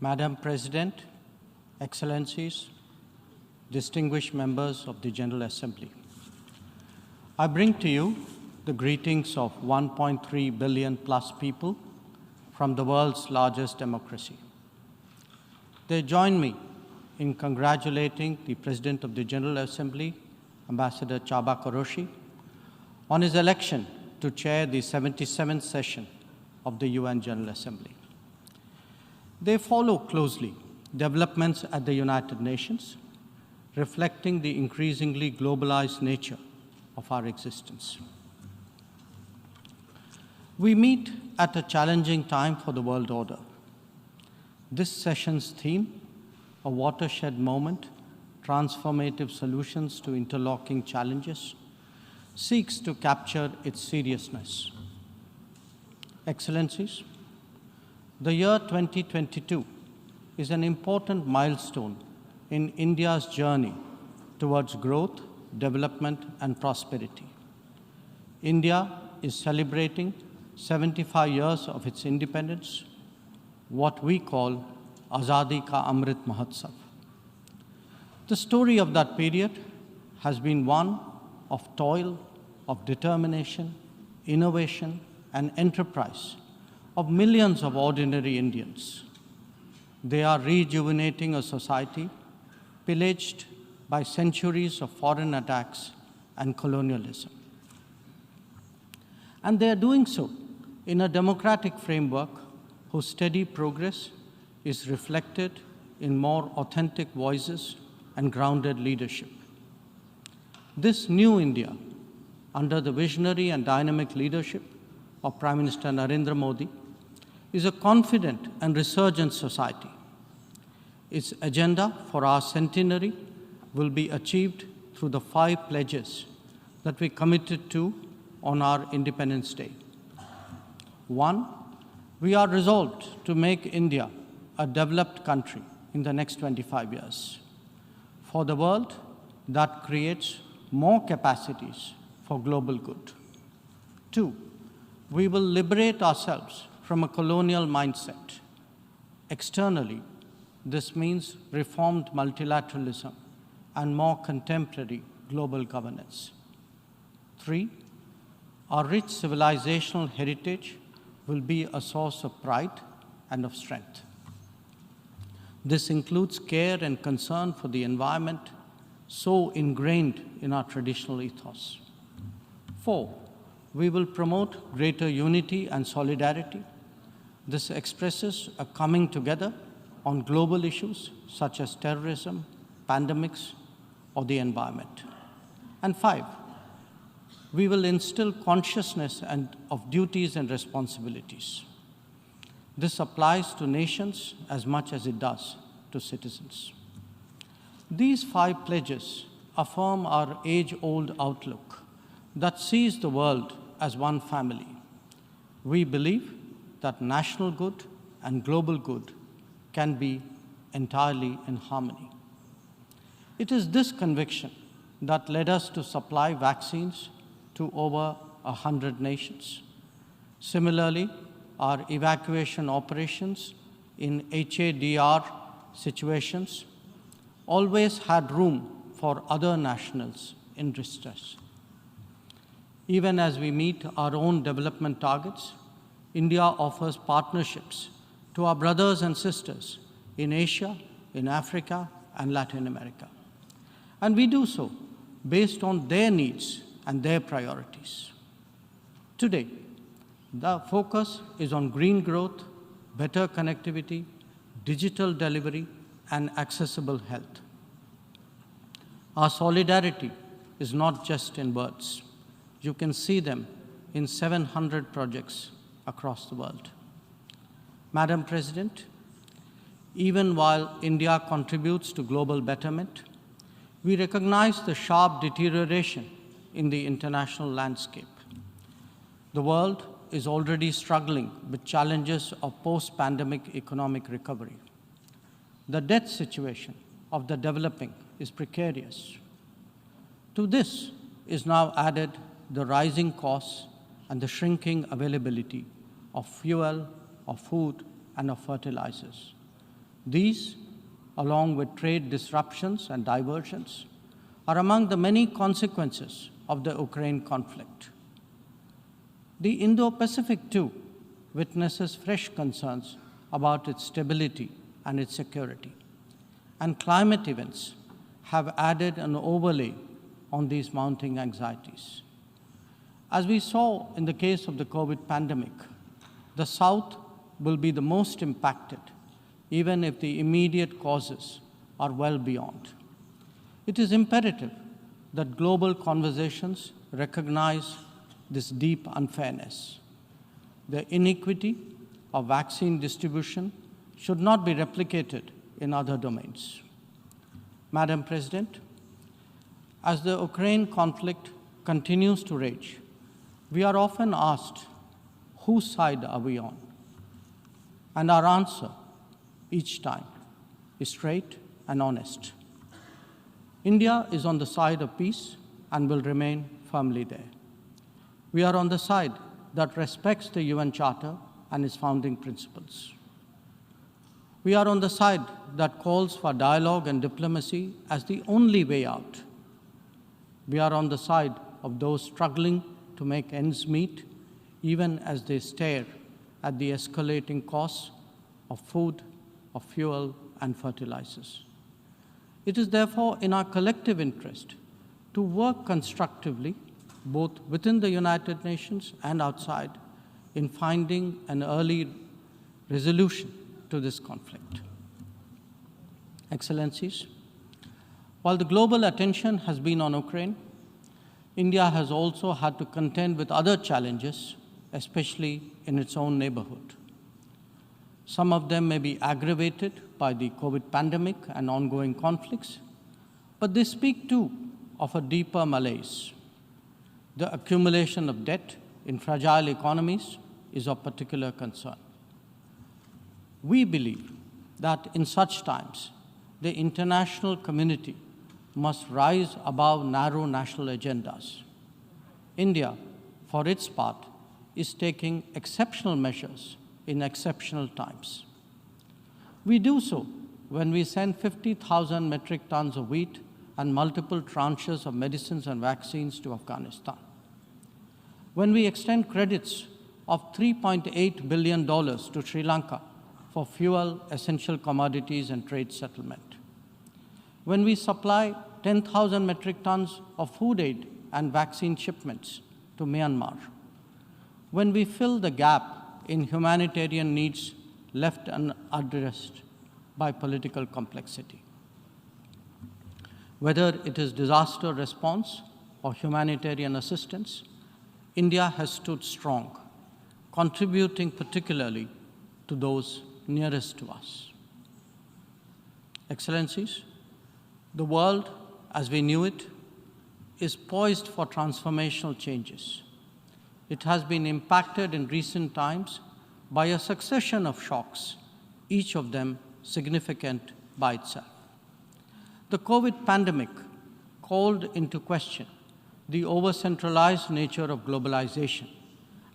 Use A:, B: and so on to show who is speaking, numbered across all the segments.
A: Madam President, Excellencies, distinguished members of the General Assembly, I bring to you the greetings of 1.3 billion plus people from the world's largest democracy. They join me in congratulating the President of the General Assembly, Ambassador Csaba Kőrösi, on his election to chair the 77th session of the UN General Assembly. They follow closely developments at the United Nations, reflecting the increasingly globalized nature of our existence. We meet at a challenging time for the world order. This session's theme, a watershed moment, transformative solutions to interlocking challenges, seeks to capture its seriousness. Excellencies, the year 2022 is an important milestone in India's journey towards growth, development, and prosperity. India is celebrating 75 years of its independence, what we call Azadi Ka Amrit Mahotsav. The story of that period has been one of toil, of determination, innovation, and enterprise of millions of ordinary Indians. They are rejuvenating a society pillaged by centuries of foreign attacks and colonialism. And they are doing so in a democratic framework whose steady progress is reflected in more authentic voices and grounded leadership. This new India, under the visionary and dynamic leadership of Prime Minister Narendra Modi, is a confident and resurgent society. Its agenda for our centenary will be achieved through the 5 pledges that we committed to on our Independence Day. 1, we are resolved to make India a developed country in the next 25 years. For the world, that creates more capacities for global good. 2, we will liberate ourselves from a colonial mindset. Externally, this means reformed multilateralism and more contemporary global governance. 3, our rich civilizational heritage will be a source of pride and of strength. This includes care and concern for the environment, so ingrained in our traditional ethos. 4, we will promote greater unity and solidarity. This expresses a coming together on global issues such as terrorism, pandemics, or the environment. And 5, we will instill consciousness of duties and responsibilities. This applies to nations as much as it does to citizens. These 5 pledges affirm our age-old outlook that sees the world as one family. We believe that national good and global good can be entirely in harmony. It is this conviction that led us to supply vaccines to over 100 nations. Similarly, our evacuation operations in HADR situations always had room for other nationals in distress. Even as we meet our own development targets, India offers partnerships to our brothers and sisters in Asia, in Africa, and Latin America. And we do so based on their needs and their priorities. Today, the focus is on green growth, better connectivity, digital delivery, and accessible health. Our solidarity is not just in words. You can see them in 700 projects across the world. Madam President, even while India contributes to global betterment, we recognize the sharp deterioration in the international landscape. The world is already struggling with challenges of post-pandemic economic recovery. The debt situation of the developing is precarious. To this is now added the rising costs and the shrinking availability of fuel, of food, and of fertilizers. These, along with trade disruptions and diversions, are among the many consequences of the Ukraine conflict. The Indo-Pacific, too, witnesses fresh concerns about its stability and its security. And climate events have added an overlay on these mounting anxieties. As we saw in the case of the COVID pandemic, the South will be the most impacted, even if the immediate causes are well beyond. It is imperative that global conversations recognize this deep unfairness. The inequity of vaccine distribution should not be replicated in other domains. Madam President, as the Ukraine conflict continues to rage, we are often asked, whose side are we on? And our answer each time is straight and honest. India is on the side of peace and will remain firmly there. We are on the side that respects the UN Charter and its founding principles. We are on the side that calls for dialogue and diplomacy as the only way out. We are on the side of those struggling to make ends meet, even as they stare at the escalating costs of food, of fuel, and fertilizers. It is therefore in our collective interest to work constructively, both within the United Nations and outside, in finding an early resolution to this conflict. Excellencies, while the global attention has been on Ukraine, India has also had to contend with other challenges, especially in its own neighborhood. Some of them may be aggravated by the COVID pandemic and ongoing conflicts, but they speak too of a deeper malaise. The accumulation of debt in fragile economies is of particular concern. We believe that in such times, the international community must rise above narrow national agendas. India, for its part, is taking exceptional measures in exceptional times. We do so when we send 50,000 metric tons of wheat and multiple tranches of medicines and vaccines to Afghanistan. When we extend credits of $3.8 billion to Sri Lanka for fuel, essential commodities, and trade settlement. When we supply 10,000 metric tons of food aid and vaccine shipments to Myanmar. When we fill the gap in humanitarian needs left unaddressed by political complexity. Whether it is disaster response or humanitarian assistance, India has stood strong, contributing particularly to those nearest to us. Excellencies, the world as we knew it is poised for transformational changes. It has been impacted in recent times by a succession of shocks, each of them significant by itself. The COVID pandemic called into question the over-centralized nature of globalization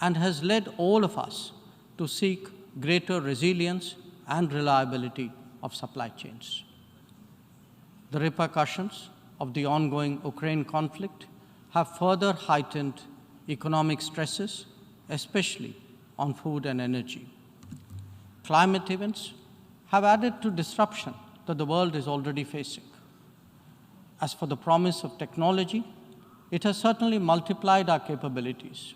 A: and has led all of us to seek greater resilience and reliability of supply chains. The repercussions of the ongoing Ukraine conflict have further heightened economic stresses, especially on food and energy. Climate events have added to disruption that the world is already facing. As for the promise of technology, it has certainly multiplied our capabilities,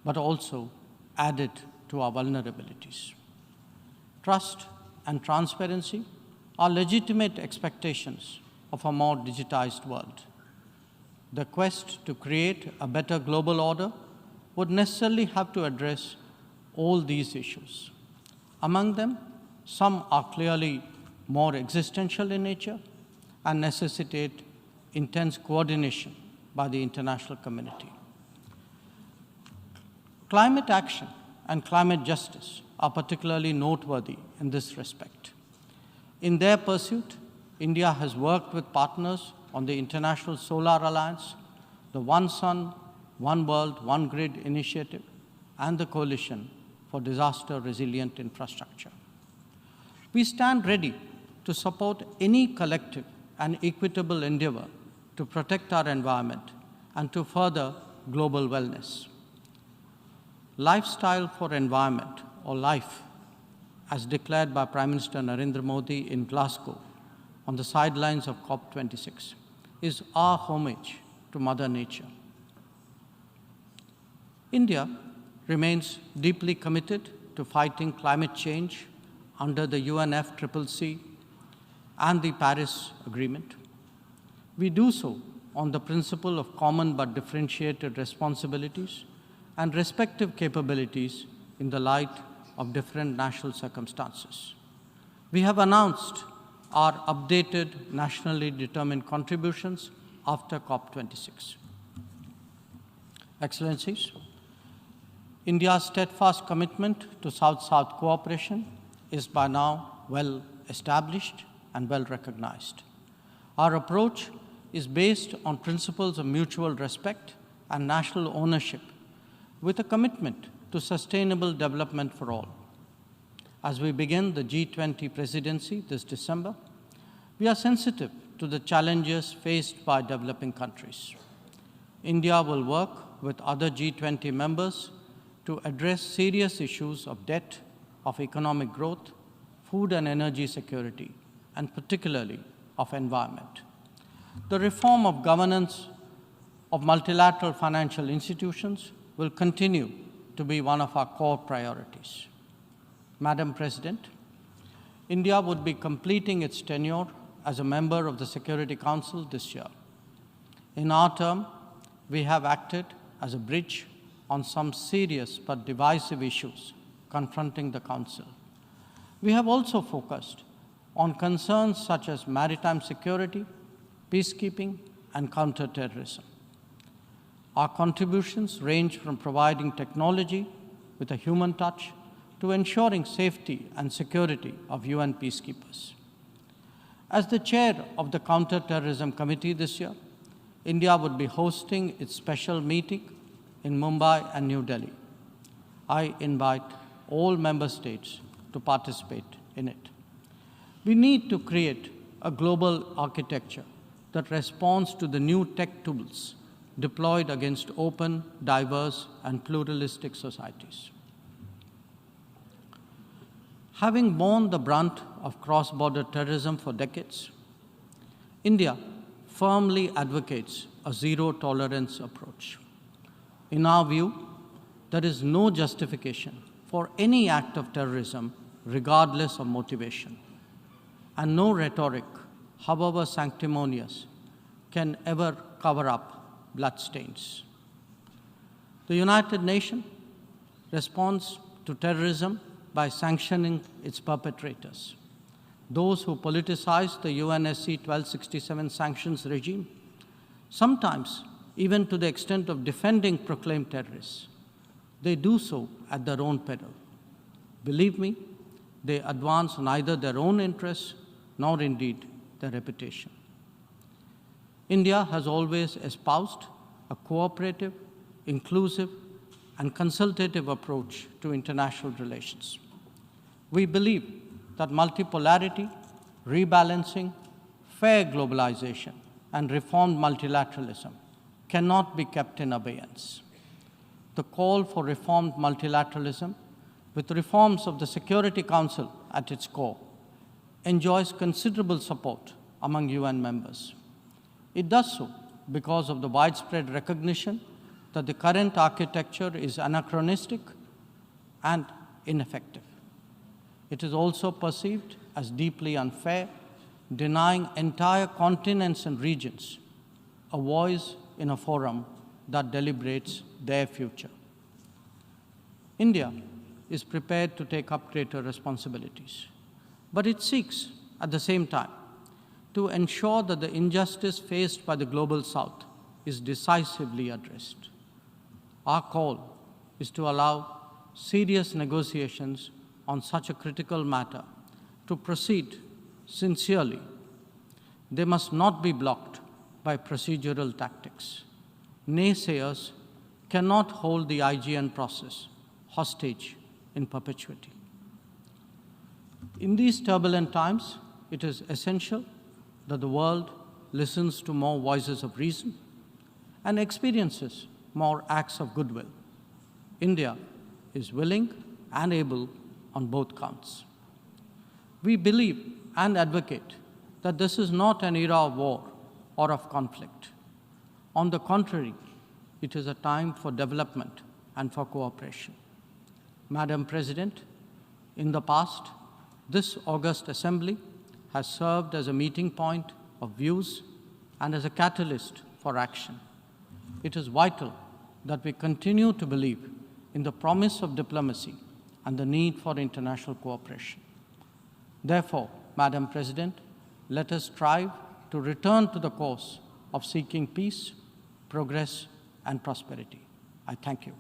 A: but also added to our vulnerabilities. Trust and transparency are legitimate expectations of a more digitized world. The quest to create a better global order would necessarily have to address all these issues. Among them, some are clearly more existential in nature and necessitate intense coordination by the international community. Climate action and climate justice are particularly noteworthy in this respect. In their pursuit, India has worked with partners on the International Solar Alliance, the One Sun, One World, One Grid initiative, and the Coalition for Disaster Resilient Infrastructure. We stand ready to support any collective and equitable endeavor to protect our environment and to further global wellness. Lifestyle for Environment, or LIFE, as declared by Prime Minister Narendra Modi in Glasgow on the sidelines of COP26, is our homage to Mother Nature. India remains deeply committed to fighting climate change under the UNFCCC and the Paris Agreement. We do so on the principle of common but differentiated responsibilities and respective capabilities in the light of different national circumstances. We have announced our updated nationally determined contributions after COP26. Excellencies, India's steadfast commitment to South-South cooperation is by now well established and well recognized. Our approach is based on principles of mutual respect and national ownership, with a commitment to sustainable development for all. As we begin the G20 presidency this December, we are sensitive to the challenges faced by developing countries. India will work with other G20 members to address serious issues of debt, of economic growth, food and energy security, and particularly of environment. The reform of governance of multilateral financial institutions will continue to be one of our core priorities. Madam President, India would be completing its tenure as a member of the Security Council this year. In our term, we have acted as a bridge on some serious but divisive issues confronting the Council. We have also focused on concerns such as maritime security, peacekeeping, and counterterrorism. Our contributions range from providing technology with a human touch to ensuring safety and security of UN peacekeepers. As the chair of the Counterterrorism Committee this year, India would be hosting its special meeting in Mumbai and New Delhi. I invite all member states to participate in it. We need to create a global architecture that responds to the new tech tools deployed against open, diverse, and pluralistic societies. Having borne the brunt of cross-border terrorism for decades, India firmly advocates a zero-tolerance approach. In our view, there is no justification for any act of terrorism regardless of motivation, and no rhetoric, however sanctimonious, can ever cover up bloodstains. The United Nations responds to terrorism by sanctioning its perpetrators, those who politicize the UNSC 1267 sanctions regime, sometimes even to the extent of defending proclaimed terrorists. They do so at their own peril. Believe me, they advance neither their own interests nor indeed their reputation. India has always espoused a cooperative, inclusive, and consultative approach to international relations. We believe that multipolarity, rebalancing, fair globalization, and reformed multilateralism cannot be kept in abeyance. The call for reformed multilateralism, with reforms of the Security Council at its core, enjoys considerable support among UN members. It does so because of the widespread recognition that the current architecture is anachronistic and ineffective. It is also perceived as deeply unfair, denying entire continents and regions a voice in a forum that deliberates their future. India is prepared to take up greater responsibilities, but it seeks, at the same time, to ensure that the injustice faced by the Global South is decisively addressed. Our call is to allow serious negotiations on such a critical matter to proceed sincerely. They must not be blocked by procedural tactics. Naysayers cannot hold the IGN process hostage in perpetuity. In these turbulent times, it is essential that the world listens to more voices of reason and experiences more acts of goodwill. India is willing and able on both counts. We believe and advocate that this is not an era of war or of conflict. On the contrary, it is a time for development and for cooperation. Madam President, in the past, this august assembly has served as a meeting point of views and as a catalyst for action. It is vital that we continue to believe in the promise of diplomacy and the need for international cooperation. Therefore, Madam President, let us strive to return to the course of seeking peace, progress, and prosperity. I thank you.